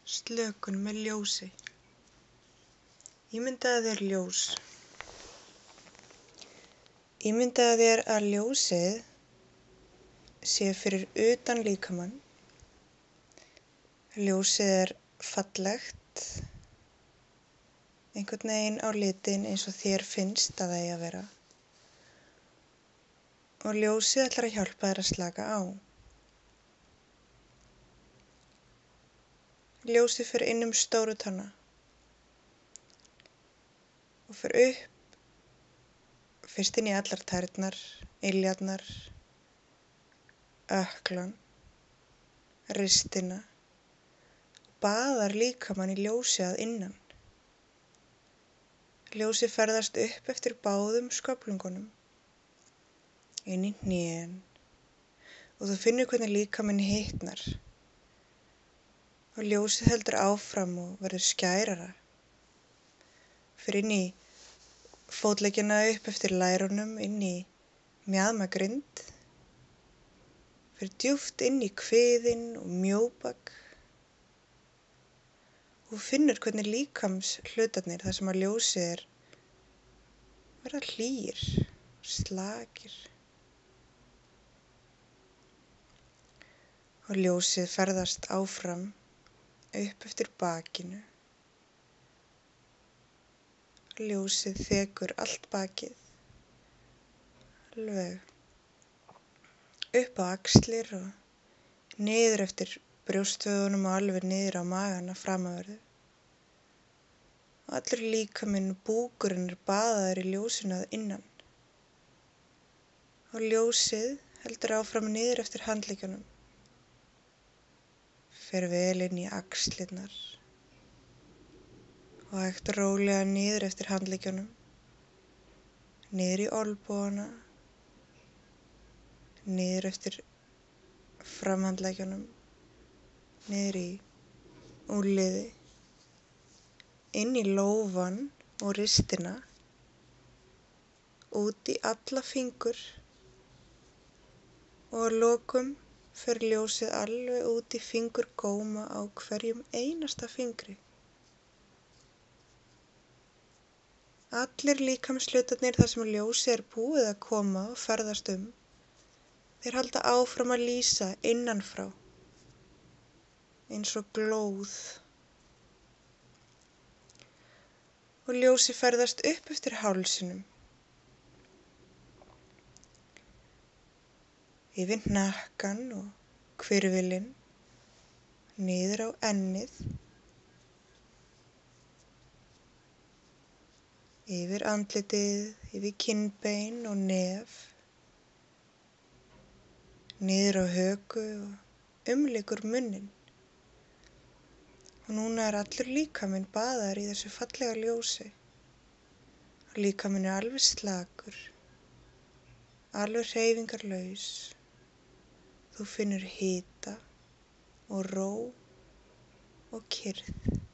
Slökun með ljósi. Ímyndaðu þér ljós. Ímyndaðu þér að ljósið sé fyrir utan líkamann. Ljósið er fallegt, einhvern veginn á litinn eins og þér finnst að það eigi að vera. Og ljósið ætlar að hjálpa þér að slaka á. Ljósið fer inn stóru tánna og fer upp, fyrst inn í allar tærnar, iljarnar, ökklan, ristina og baðar líkamann í ljósi að innan. Ljósið ferðast upp eftir báðum sköflungunum, inn í hnén og þú finnur hvernig líkaminn hitnar. Og ljósið heldur áfram og verður skærara. Fer inn í fótleggina upp eftir lærunum, inn í mjaðmagrind. Fer djúpt inn í kviðinn og mjóbak. Og finnur hvernig líkamshlutarnir þar sem að ljósið er verða hlýir, slakir. Og ljósið ferðast áfram upp eftir bakinu. Ljósið þekur allt bakið, alveg upp á axlir og niður eftir brjóstvöðunum og alveg niður á magana framanverðu. Og allur líkaminn og búkurinn er baðaður í ljósinu að innan. Og ljósið heldur áfram niður eftir handleggjunum. Fer vel inn í axlirnar og hægt og rólega niður eftir handleggjunum, niður í olnbogana, niður eftir framhandleggjunum, niður í úlnliði, inn í lófann og ristina, út í alla fingur og að lokum fer ljósið alveg út í fingurgóma á hverjum einasta fingri. Allir líkamshlutarnir þar sem ljósið er búið að koma og ferðast þeir halda áfram að lýsa innan frá, eins og glóð. Og ljósið ferðast upp eftir hálsinum, yfir hnakkann og hvirfilinn, niður á ennið, yfir andlitið, yfir kinnbein og nef, niður á höku og umlykur munninn. Og núna er allur líkaminn baðaður í þessu fallega ljósi. Og líkaminn er alveg slakur, alveg hreyfingarlaus. Þú finnur hita og ró og kyrrð.